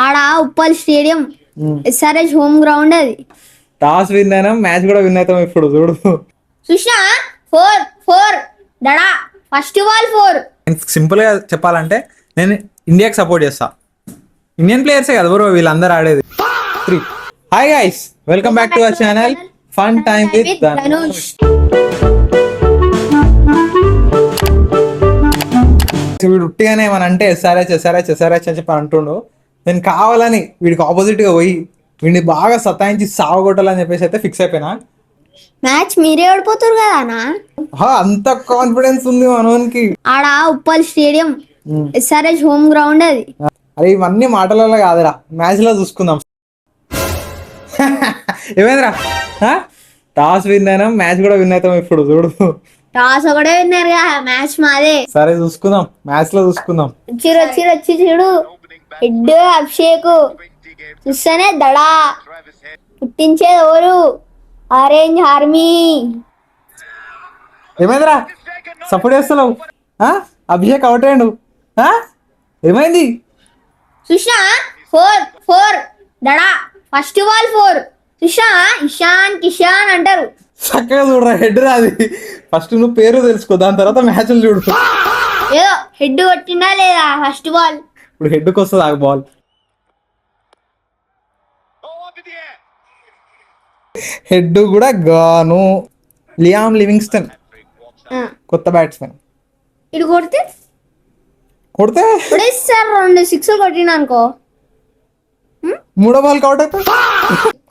ఆడ Uppal stadium SRH home ground అది. Toss win అయినా మ్యాచ్ కూడా విన్ అవుతాం ఇప్పుడు చూడు. చూసినా 4-4 దడా ఫస్ట్ బాల్ 4. సింపుల్ గా చెప్పాలంటే నేను ఇండియాకి సపోర్ట్ చేస్తా. ఇండియన్ ప్లేయర్సే కదా బ్రో వీళ్ళందరూ ఆడేది. 3. Hi guys, welcome back to our channel fun time with Dhanush. వీడు ఉట్టిగానే ఏమని అంటే ఎస్ఆర్హెచ్ అని చెప్పి అంటుండు. నేను కావాలని వీడికి ఆపోజిట్ గా పోయి వీడిని బాగా సతాయించి సావగొట్టాలని చెప్పేసి అయితే ఫిక్స్ అయిపోయినా. మ్యాచ్ మీరే ఓడిపోతారు కదా అన్న. అంత కాన్ఫిడెన్స్ ఉంది మనోనికి. ఆడ Uppal stadium SRH home ground అది. అరే ఇవన్నీ మాటలలో కాదురా, మ్యాచ్ లో చూసుకుందాం. ఏమైందిరా, టాస్ విన్ అయినా మ్యాచ్ కూడా విన్ అవుతాం ఇప్పుడు చూడు. టాస్ ఒకటే విన్నారు కదా, మ్యాచ్ మాదే. సరే చూసుకుందాం, మ్యాచ్ లో చూసుకుందాం. వచ్చి చూడు హెడ్ అభిషేక్ చూస్తేనే దడా పుట్టించేది ఎవరు? Orange army. ఏమైందిరా సపోర్ట్ చేస్తున్నావు? అభిషేక్ అవుట్ అయ్యాడు. ఏమైంది చూసినా 4-4 దడా ఫస్ట్ బాల్ 4. చూసా ఇషాన్ కిషాన్ అంటారు. చక్కగా చూడరా, హెడ్ రాది. ఫస్ట్ నువ్వు పేరు తెలుసుకో, దాని తర్వాత మ్యాచ్లు చూడు. ఏదో హెడ్ కొట్టిందా లేదా ఫస్ట్ బాల్. ఇప్పుడు హెడ్కి వస్తుంది ఆ బాల్. హెడ్ కూడా గాను. లియామ్ లివింగ్స్టన్ కొత్త బ్యాట్స్మెన్. ఇటు కొడితే సార్ 2 6 కొట్టిన అనుకో, 3వ బాల్ అవుట్ అయిపోయి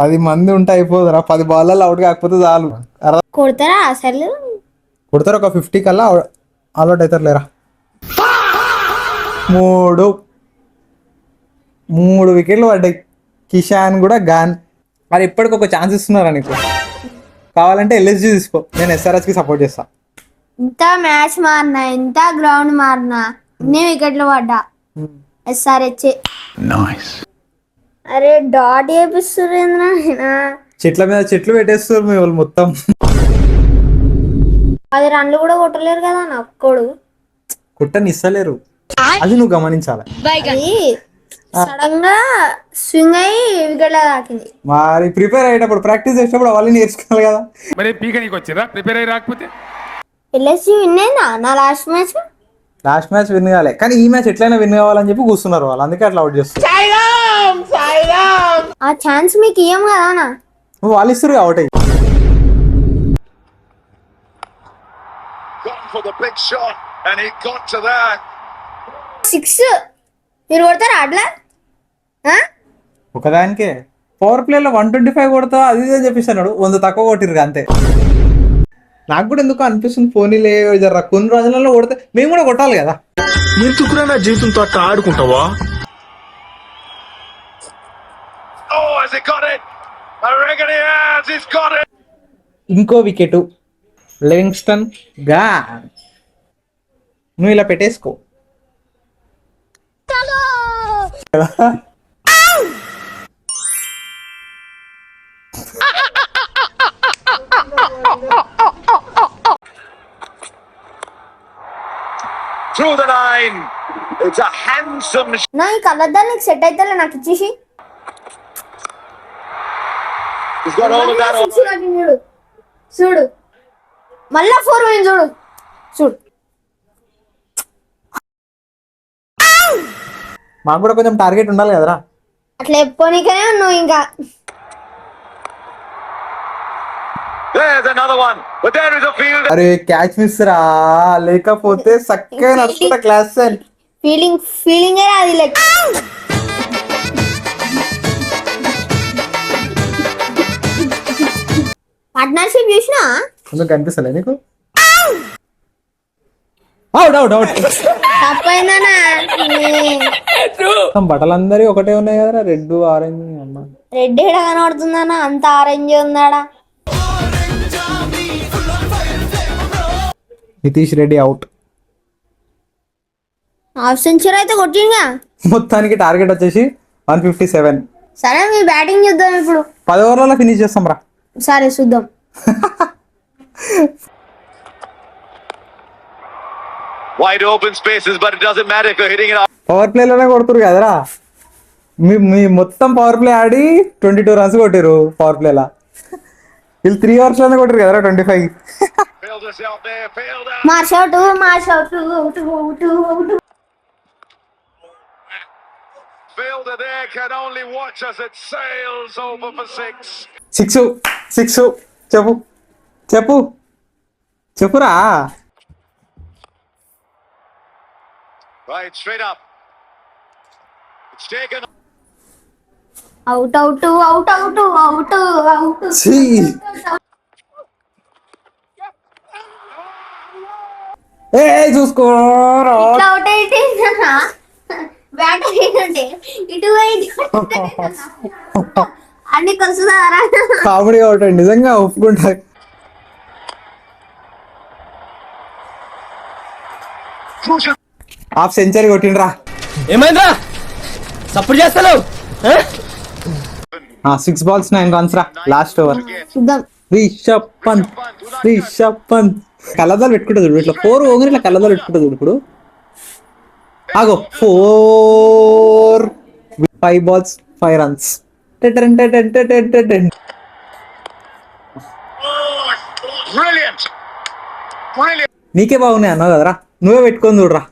10 మంది ఉంటే అయిపోదురా. 10 బాల్లో అవుట్ కాకపోతే చాలు. కొడతారా అసలు? కొడతారు, ఒక 50 కల్లా అవుట్ అవుతారు లేరా. 3 వికెట్లు పడ్డాయి. కిషాన్ కూడా గాన్. మరి ఇప్పటికి ఒక ఛాన్స్ ఇస్తున్నారా నీకు? కావాలంటే ఎల్ఎస్జీ తీసుకో, నేను ఎస్ఆర్హెచ్ కి సపోర్ట్ చేస్తా. ఇంత మ్యాచ్ మారినా, ఇంత గ్రౌండ్ మారినా, ఇన్ని వికెట్లు పడ్డా ఎస్ఆర్హెచ్. అరే డాట్ చేపిస్తున్నారు, చెట్ల మీద చెట్లు పెట్టేస్తారు మీ వాళ్ళు మొత్తం. 10 రన్లు కూడా కొట్టలేరు కదా నా ఒక్కడు. కుట్టని ఇస్తలేరు, అది నువ్వు గమనించాలి. సడన్ గా స్వింగ్ అయ్యి వికెట్ దాకింది. మరి ప్రిపేర్ అయ్యేటప్పుడు ప్రాక్టీస్ చేసేటప్పుడు వాళ్ళు నేర్చుకోవాలి కదా. మరి పీకనీకి వచ్చిరా ప్రిపేర్ అయ్యి రాకపోతే. ఎల్ఎస్జీ విన్ అయిందా నా లాస్ట్ మ్యాచ్ విన్ కాలే, కానీ ఈ మ్యాచ్ ఎట్లయినా విన్ కావాలని చెప్పి కూర్చున్నారు వాళ్ళు, అందుకే అట్లా అవుట్ చేస్తారు. ఆ ఛాన్స్ మీకు ఇయ్యం కదా నా. నువ్వు వాళ్ళు ఇస్తారు అవుట్ అయ్యి. సిక్స్ మీరు కొడతారా అట్లా? ఒకదానికే పవర్ ప్లేలో 125 కొడతా అది ఇదే చెప్పిస్తున్నాడు. 100 తక్కువ కొట్టిరు అంతే. నాకు కూడా ఎందుకు అనిపిస్తుంది, పోనీలే జర కొన్ని రోజులలో కొడితే మేము కూడా కొట్టాలి కదా. ఎందుకురా నా జీవితంతో అట్లా ఆడుకుంటావా? ఇంకో వికెట్ లివింగ్స్టన్ గా. నువ్వు ఇలా పెట్టేసుకో. నా ఈ కలర్దాన్ని నీకు సెట్ అయితే నాకు ఇచ్చేసి చూడు మళ్ళా 4 పోయింది చూడు. మాకు కూడా కొంచెం టార్గెట్ ఉండాలి కదరా. అట్లా ఎప్పుకోనికనే ఉన్నావు ఇంకా. అరే క్యాచ్ మిస్ రా, లేకపోతే చక్కగా నడుచుకుంటా క్లాస్. ఫీలింగ్ అది లైక్ పార్ట్నర్షిప్ చూసినా కొంచెం కనిపిస్తలే నీకు? తప్పైందనా? బట్టలందరి ఒకటే ఉన్నాయి కదరా, రెడ్ ఆరెంజ్. అమ్మ రెడ్ ఎడ కనబడుతుందన్నా, అంత ఆరెంజ్ ఉందాడా. Nitish Reddy out. Half century అయితే కొట్టింగా. మొత్తానికి టార్గెట్ వచ్చేసి 157. సరే మీ బ్యాటింగ్ చూద్దాం ఇప్పుడు. 10 ఓవర్లలో ఫినిష్ చేస్తాం రా. సరే చూద్దాం. Wide open spaces, but it doesn't matter if you're hitting it. Power play లోనే కొడుతురు కదరా. మీ మొత్తం పవర్ ప్లే ఆడి 22 రన్స్ కొట్టారు పవర్ ప్లేలా. వీళ్ళు 3 అవర్స్ లోనే కొట్టారు కదరా 25. Fielders out there, fielder. మార్షౌట్ మార్షౌట్ Fielder there can only watch as it sails over for six. Six six చెప్పు చెప్పు చెప్పురా. Right, straight up. It's taken. Out out out out out out ఛీ. ఏ చూసుకోరా. ఇట్లా అవుట్ అయితే బ్యాటర్ ఏంటంటే ఇటు పోయి అన్ని కొలుసుదారా. కామెడీ అవుట్ నిజంగా ఒప్పుకుంటా. హాఫ్ సెంచరీ కొట్టిండ్రా. ఏమైందిరా సపోర్ట్ చేస్తాను 6 balls 9 runs రా లాస్ట్ ఓవర్. చూద్దాం. రిషబ్ పంత్ కళ్ళద్దాలు పెట్టుకుంటుంది చూడు. ఇట్లా 4 ఓవర్ ఇట్లా కళ్ళద్దాలు పెట్టుకుంటుంది చూడు. ఇప్పుడు ఆగో 4 5 balls 5 runs. Brilliant. Brilliant. నీకే బాగున్నాయి అన్నావు కదరా, నువ్వే పెట్టుకొని చూడరా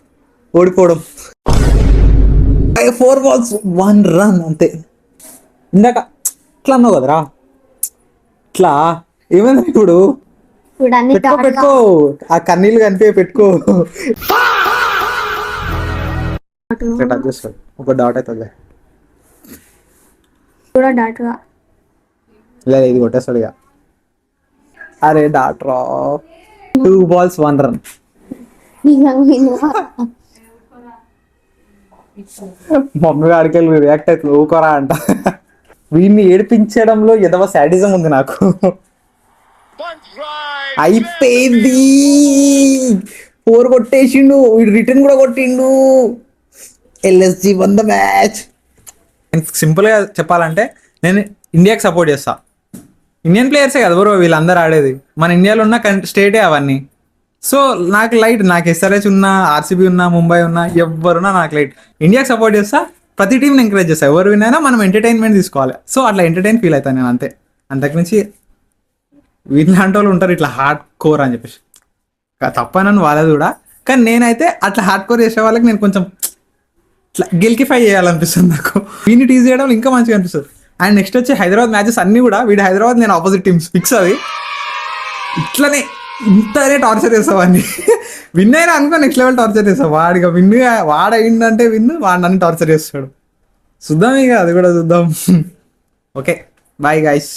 ఓడిపోవడం. 4 balls 1 run అంతే. ఇందాక ఇట్లా అన్నావు కదరా, ఇట్లా ఏమైంది ఇప్పుడు? ఇప్పుడు అన్ని పెట్టుకో ఆ కన్నీళ్ళు కనిపి పెట్టుకో. టచ్ చేసుకో ఒక డాట్ అవుతుంది. కూడా డాట్గా లేదు ఇది కొట్టేస్తాడు ఇక. అరే డాట్ రా. 2 balls 1 run. మమ్మీ ఆడికెళ్ళి రియాక్ట్ అవుతుంది ఊకోరా అంట. వీడిని ఏడిపించడంలో ఎదవ శాడిజం ఉంది నాకు. Bunt right. అయిపోయింది. 4 కొట్టేసిండు వీడు, రిటర్న్ కూడా కొట్టిండు. LSG one the match. Simple గా చెప్పాలంటే నేను ఇండియాకి సపోర్ట్ చేస్తా. ఇండియన్ ప్లేయర్సే కదా బ్రో వీళ్ళందరూ ఆడేది. మన ఇండియాలో ఉన్న స్టేటే అవన్నీ. సో నాకు లైట్, నాకు SRH ఉన్నా, RCB ఉన్నా, ముంబై ఉన్నా, ఎవరున్నా నాకు లైట్. ఇండియాకి సపోర్ట్ చేస్తా, ప్రతి టీంని ఎంకరేజ్ చేస్తా. ఎవరు వినైనా మనం ఎంటర్టైన్మెంట్ తీసుకోవాలి. సో అట్లా ఎంటర్టైన్ ఫీల్ అవుతాను నేను అంతే. అంతకుమించి వీళ్ళంటి వాళ్ళు ఉంటారు ఇట్లా హార్డ్ కోర్ అని చెప్పేసి, తప్పనని వాళ్ళది కూడా. కానీ నేనైతే అట్లా హార్డ్ కోర్ చేసే వాళ్ళకి నేను కొంచెం ఇట్లా గెలికిఫై చేయాలనిపిస్తుంది నాకు. వీడిని టీజ్ చేయడం ఇంకా మంచిగా అనిపిస్తుంది. అండ్ నెక్స్ట్ వచ్చి హైదరాబాద్ మ్యాచెస్ అన్నీ కూడా వీడి హైదరాబాద్, నేను ఆపోజిట్ టీమ్స్ ఫిక్స్. అది ఇట్లనే ఇంతనే టార్చర్ చేస్తావాడిని. విన్ అయినా అనుకో నెక్స్ట్ లెవెల్ టార్చర్ చేస్తావు. వాడిగా వాడయిందంటే వాడు నన్ను టార్చర్ చేస్తాడు. చూద్దాం ఇక అది కూడా చూద్దాం. Okay bye guys.